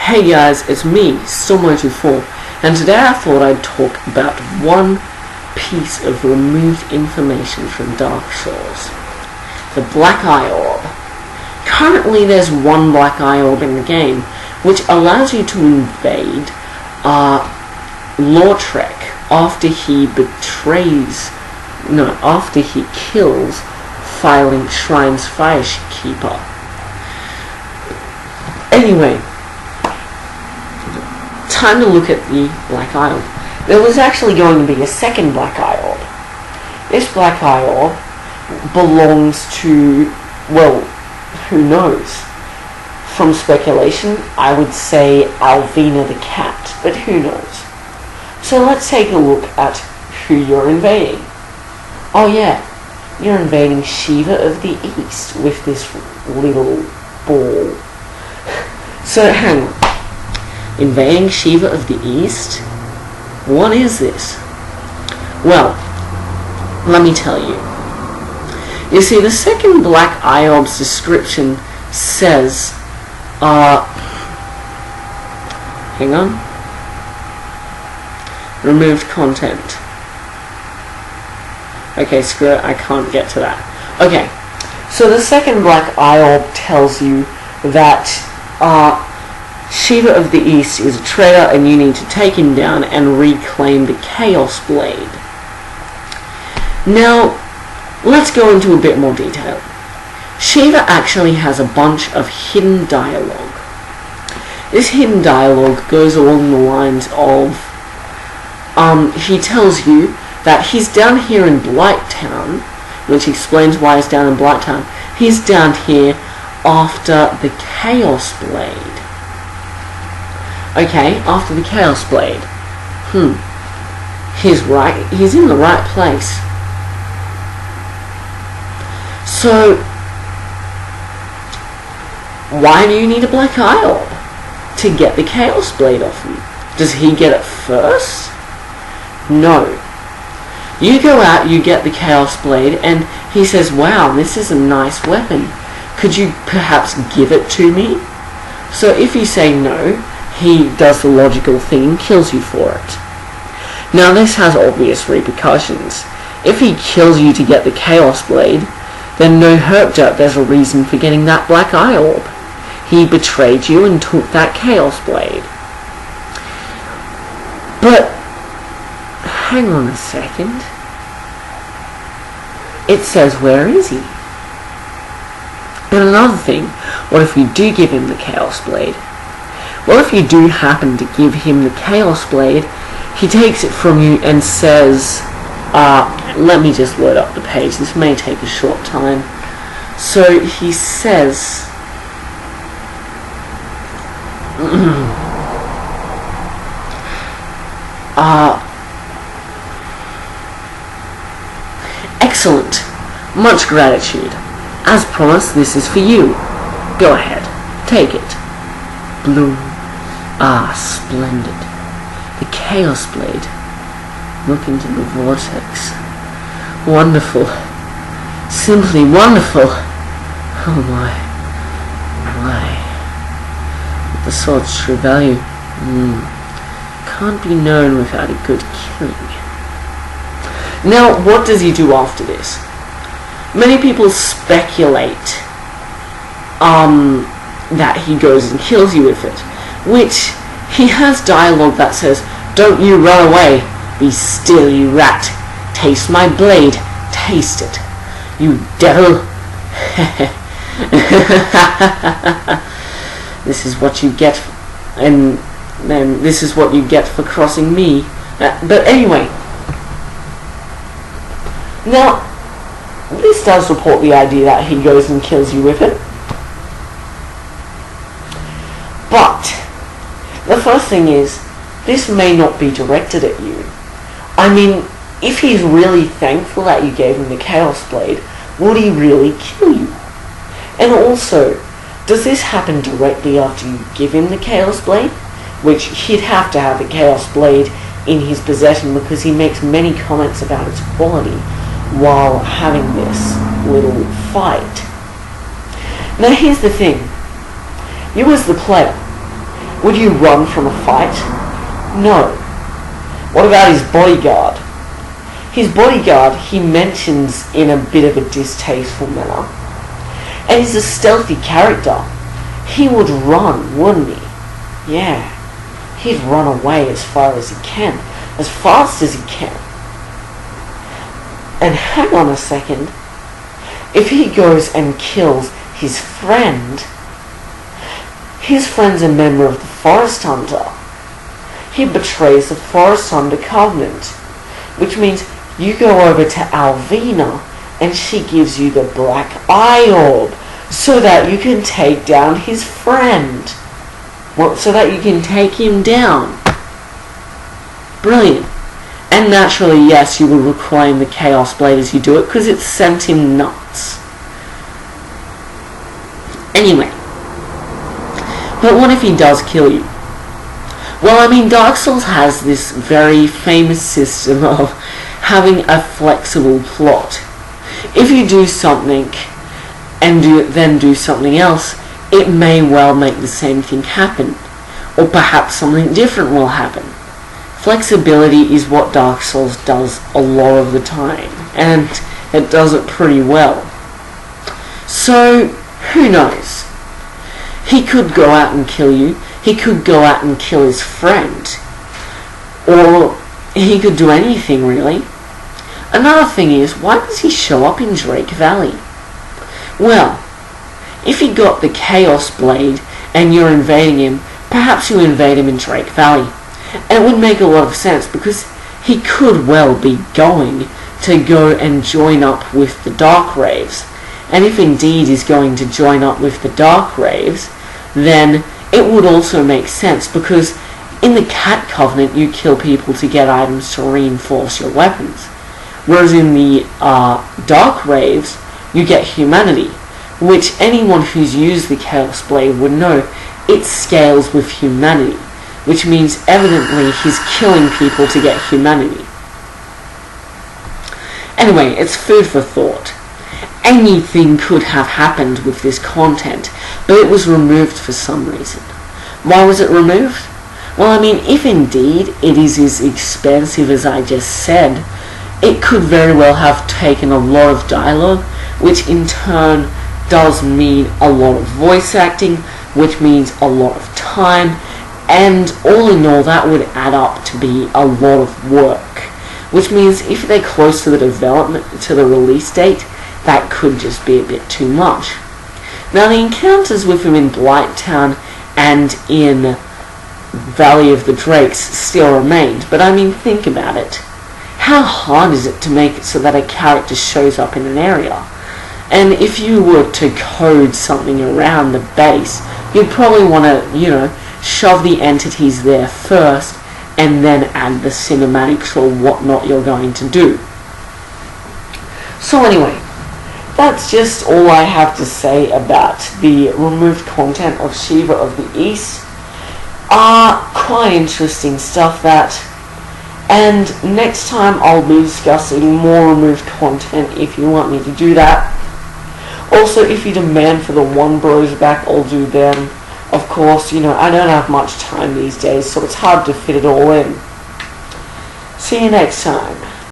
Hey guys, it's me, Stormo24, and today I thought I'd talk about one piece of removed information from Dark Souls. The Black Eye Orb. Currently there's one Black Eye Orb in the game, which allows you to invade Lautrec after he kills Firelink Shrine's Firekeeper. Anyway, time to look at the Black Eye Orb. There was actually going to be a second Black Eye Orb. This Black Eye Orb belongs to, well, who knows? From speculation, I would say Alvina the cat, but who knows? So let's take a look at who you're invading. Oh yeah, you're invading Shiva of the East with this little ball. So hang on. Invading Shiva of the East? What is this? Well, let me tell you. You see, the second Black Eye Orb's description says, hang on. Removed content. Okay, screw it, I can't get to that. Okay, so the second Black Eye Orb tells you that, Shiva of the East is a traitor and you need to take him down and reclaim the Chaos Blade. Now, let's go into a bit more detail. Shiva actually has a bunch of hidden dialogue. This hidden dialogue goes along the lines of, he tells you that he's down here in Blighttown, which explains why he's down in Blighttown. He's down here after the Chaos Blade. Okay, after the Chaos Blade. He's in the right place. So, why do you need a Black Eye Orb? To get the Chaos Blade off him. Does he get it first? No. You go out, you get the Chaos Blade, and he says, wow, this is a nice weapon. Could you perhaps give it to me? So if you say no, he does the logical thing and kills you for it. Now this has obvious repercussions. If he kills you to get the Chaos Blade, then no hurt dirt, there's a reason for getting that Black Eye Orb. He betrayed you and took that Chaos Blade. But, hang on a second. It says, where is he? And another thing, what if you do give him the Chaos Blade? Well, if you do happen to give him the Chaos Blade, he takes it from you and says, let me just load up the page, this may take a short time. So he says, excellent, much gratitude. As promised, this is for you. Go ahead, take it. Bloom. Ah, splendid. The Chaos Blade. Look into the vortex. Wonderful. Simply wonderful. Oh my. My. The sword's true value. Can't be known without a good killing. Now, what does he do after this? Many people speculate that he goes and kills you with it, which he has dialogue that says, don't you run away, be still you rat, taste my blade, taste it, you devil. This is what you get, and then this is what you get for crossing me. But anyway, now this does support the idea that he goes and kills you with it. But the first thing is, this may not be directed at you. I mean, if he's really thankful that you gave him the Chaos Blade, would he really kill you? And also, does this happen directly after you give him the Chaos Blade? Which he'd have to have the Chaos Blade in his possession because he makes many comments about its quality while having this little fight. Now here's the thing. You as the player, Would you run from a fight? No. What about his bodyguard? His bodyguard he mentions in a bit of a distasteful manner. And he's a stealthy character. He would run, wouldn't he? Yeah. He'd run away as far as he can. As fast as he can. And hang on a second. If he goes and kills his friend's a member of the Forest Hunter. He betrays the Forest Hunter Covenant, which means you go over to Alvina and she gives you the Black Eye Orb so that you can take down his friend. Well, so that you can take him down. Brilliant. And naturally, yes, you will reclaim the Chaos Blade as you do it because it sent him nuts. Anyway. But what if he does kill you? Well, I mean, Dark Souls has this very famous system of having a flexible plot. If you do something and then do something else, it may well make the same thing happen. Or perhaps something different will happen. Flexibility is what Dark Souls does a lot of the time, and it does it pretty well. So, who knows? He could go out and kill you, he could go out and kill his friend, or he could do anything really. Another thing is, why does he show up in Drake Valley? Well, if he got the Chaos Blade and you're invading him, perhaps you invade him in Drake Valley. And it would make a lot of sense because he could well be going to go and join up with the Dark Raves. And if indeed he's going to join up with the Dark Raves, then it would also make sense because in the Cat Covenant you kill people to get items to reinforce your weapons. Whereas in the Dark Raves you get humanity, which anyone who's used the Chaos Blade would know it scales with humanity, which means evidently he's killing people to get humanity. Anyway, it's food for thought. Anything could have happened with this content, but it was removed for some reason. Why was it removed? Well, I mean, if indeed it is as expansive as I just said, it could very well have taken a lot of dialogue, which in turn does mean a lot of voice acting, which means a lot of time, and all in all that would add up to be a lot of work, which means if they're close to the development, to the release date, that could just be a bit too much. Now the encounters with him in Blighttown and in Valley of the Drakes still remained, but I mean, think about it. How hard is it to make it so that a character shows up in an area? And if you were to code something around the base, you'd probably want to, shove the entities there first and then add the cinematics or whatnot you're going to do. So anyway, that's just all I have to say about the removed content of Shiva of the East. Quite interesting stuff that, and next time I'll be discussing more removed content if you want me to do that. Also, if you demand for the One Bros back, I'll do them. Of course, I don't have much time these days, so it's hard to fit it all in. See you next time.